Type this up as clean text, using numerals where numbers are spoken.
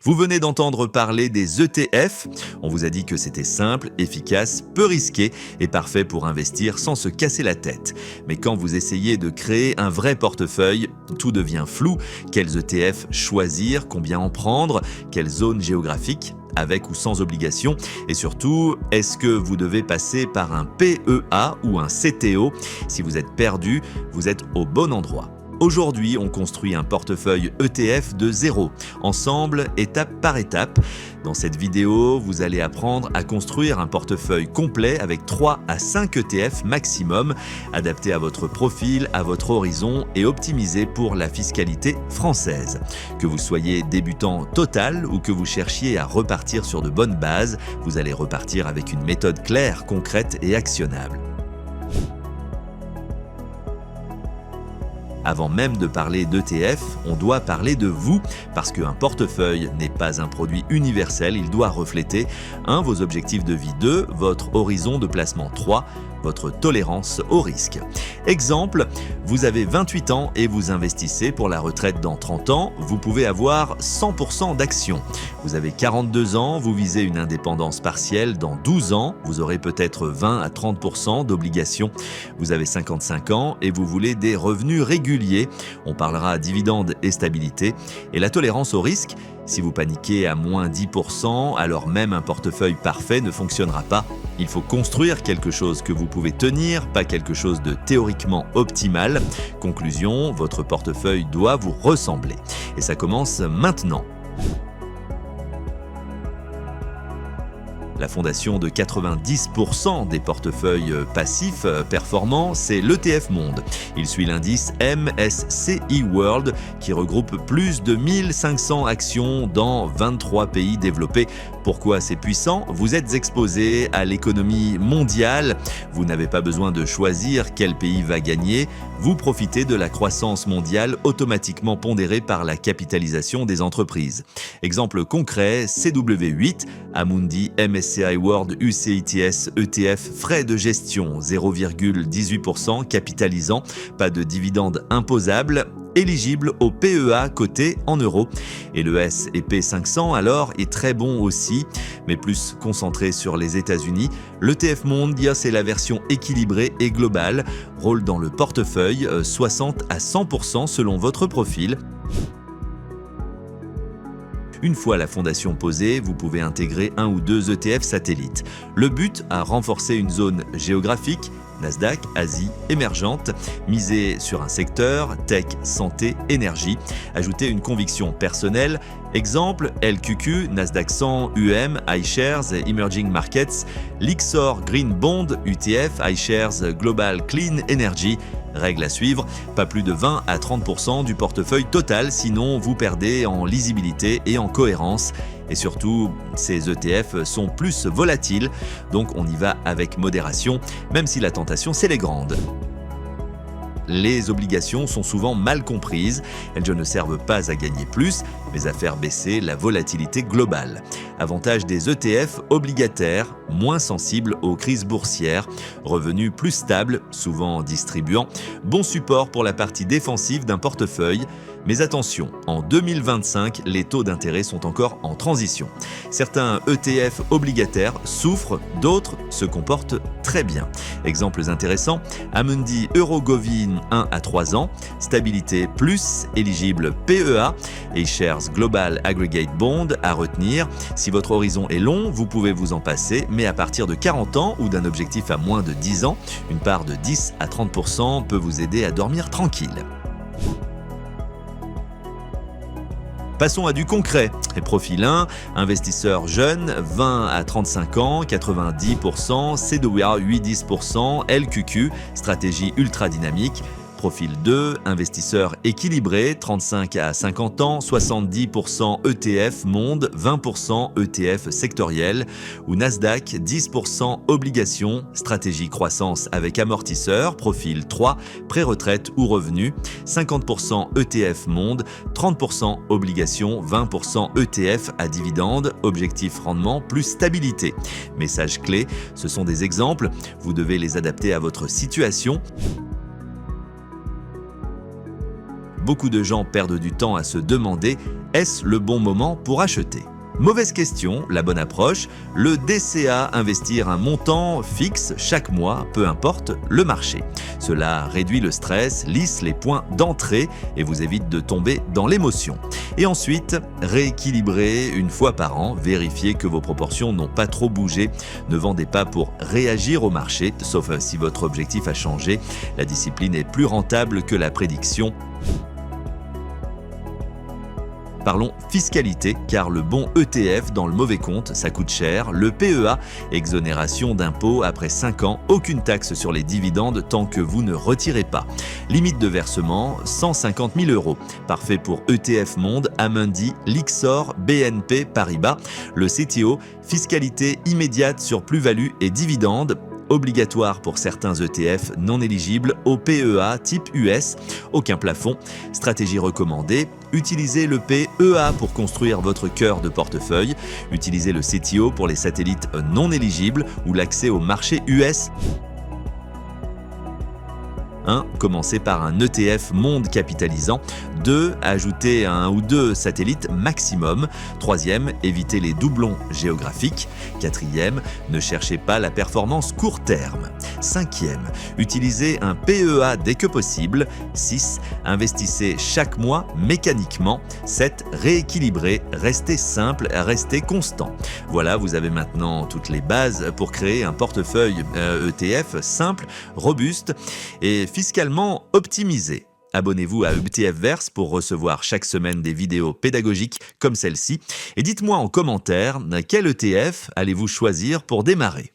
Vous venez d'entendre parler des ETF. On vous a dit que c'était simple, efficace, peu risqué et parfait pour investir sans se casser la tête. Mais quand vous essayez de créer un vrai portefeuille, tout devient flou. Quels ETF choisir, combien en prendre, quelle zone géographique, avec ou sans obligation, et surtout, est-ce que vous devez passer par un PEA ou un CTO? Si vous êtes perdu, vous êtes au bon endroit. Aujourd'hui, on construit un portefeuille ETF de zéro, ensemble, étape par étape. Dans cette vidéo, vous allez apprendre à construire un portefeuille complet avec 3 à 5 ETF maximum, adapté à votre profil, à votre horizon et optimisé pour la fiscalité française. Que vous soyez débutant total ou que vous cherchiez à repartir sur de bonnes bases, vous allez repartir avec une méthode claire, concrète et actionnable. Avant même de parler d'ETF, on doit parler de vous, parce qu'un portefeuille n'est pas un produit universel, il doit refléter 1. Vos objectifs de vie, 2. Votre horizon de placement, 3. Votre tolérance au risque. Exemple, vous avez 28 ans et vous investissez pour la retraite dans 30 ans, vous pouvez avoir 100% d'actions. Vous avez 42 ans, vous visez une indépendance partielle dans 12 ans, vous aurez peut-être 20 à 30% d'obligations. Vous avez 55 ans et vous voulez des revenus réguliers, on parlera dividendes et stabilité. Et la tolérance au risque, si vous paniquez à moins 10%, alors même un portefeuille parfait ne fonctionnera pas. Il faut construire quelque chose que vous pouvez tenir, pas quelque chose de théoriquement optimal. Conclusion, votre portefeuille doit vous ressembler. Et ça commence maintenant. La fondation de 90% des portefeuilles passifs performants, c'est l'ETF Monde. Il suit l'indice MSCI World qui regroupe plus de 1500 actions dans 23 pays développés. Pourquoi c'est puissant? Vous êtes exposé à l'économie mondiale. Vous n'avez pas besoin de choisir quel pays va gagner. Vous profitez de la croissance mondiale automatiquement pondérée par la capitalisation des entreprises. Exemple concret, CW8, Amundi MSCI World UCITS ETF, frais de gestion 0,18%, capitalisant, pas de dividendes imposables, éligible au PEA coté en euros. Et le S&P 500 alors est très bon aussi, mais plus concentré sur les États-Unis. L'ETF Monde, c'est la version équilibrée et globale, rôle dans le portefeuille 60 à 100% selon votre profil. Une fois la fondation posée, vous pouvez intégrer 1 ou 2 ETF satellites. Le but, à renforcer une zone géographique, Nasdaq, Asie, émergente, miser sur un secteur, tech, santé, énergie, ajouter une conviction personnelle, exemple LQQ, Nasdaq 100, iShares, Emerging Markets, Lyxor Green Bond, ETF, iShares Global Clean Energy. Règle à suivre, pas plus de 20 à 30% du portefeuille total, sinon vous perdez en lisibilité et en cohérence. Et surtout, ces ETF sont plus volatiles, donc on y va avec modération, même si la tentation c'est les grandes. Les obligations sont souvent mal comprises, elles ne servent pas à gagner plus, mais à faire baisser la volatilité globale. Avantage des ETF obligataires, moins sensibles aux crises boursières, revenus plus stables, souvent distribuants, bon support pour la partie défensive d'un portefeuille. Mais attention, en 2025, les taux d'intérêt sont encore en transition. Certains ETF obligataires souffrent, d'autres se comportent très bien. Exemples intéressants, Amundi Eurogovin 1 à 3 ans, stabilité plus, éligible PEA, et Shares Global Aggregate Bond à retenir. Si votre horizon est long, vous pouvez vous en passer, mais à partir de 40 ans ou d'un objectif à moins de 10 ans, une part de 10 à 30% peut vous aider à dormir tranquille. Passons à du concret. Et profil 1, investisseur jeune, 20 à 35 ans, 90%, CWA 8-10%, LQQ, stratégie ultra dynamique. Profil 2, investisseur équilibré, 35 à 50 ans, 70% ETF monde, 20% ETF sectoriel, ou Nasdaq, 10% obligations, stratégie croissance avec amortisseur, profil 3, pré-retraite ou revenu, 50% ETF monde, 30% obligations, 20% ETF à dividendes, objectif rendement plus stabilité. Message clé, ce sont des exemples, vous devez les adapter à votre situation. Beaucoup de gens perdent du temps à se demander « est-ce le bon moment pour acheter ?» Mauvaise question, la bonne approche, le DCA, investir un montant fixe chaque mois, peu importe le marché. Cela réduit le stress, lisse les points d'entrée et vous évite de tomber dans l'émotion. Et ensuite, rééquilibrer une fois par an, vérifiez que vos proportions n'ont pas trop bougé. Ne vendez pas pour réagir au marché, sauf si votre objectif a changé. La discipline est plus rentable que la prédiction. Parlons fiscalité, car le bon ETF dans le mauvais compte, ça coûte cher. Le PEA, exonération d'impôts après 5 ans, aucune taxe sur les dividendes tant que vous ne retirez pas. Limite de versement, 150 000 €. Parfait pour ETF Monde, Amundi, Lyxor, BNP Paribas. Le CTO, fiscalité immédiate sur plus-value et dividendes. Obligatoire pour certains ETF non éligibles au PEA type US, aucun plafond. Stratégie recommandée, utilisez le PEA pour construire votre cœur de portefeuille, utilisez le CTO pour les satellites non éligibles ou l'accès au marché US. 1. Commencez par un ETF monde capitalisant. 2. Ajoutez un ou deux satellites maximum. 3e, évitez les doublons géographiques. 4e, ne cherchez pas la performance court terme. 5e, utilisez un PEA dès que possible. 6. Investissez chaque mois mécaniquement. 7. Rééquilibrez, restez simple, restez constant. Voilà, vous avez maintenant toutes les bases pour créer un portefeuille ETF simple, robuste et fiscalement optimisé. Abonnez-vous à ETF Verse pour recevoir chaque semaine des vidéos pédagogiques comme celle-ci. Et dites-moi en commentaire quel ETF allez-vous choisir pour démarrer.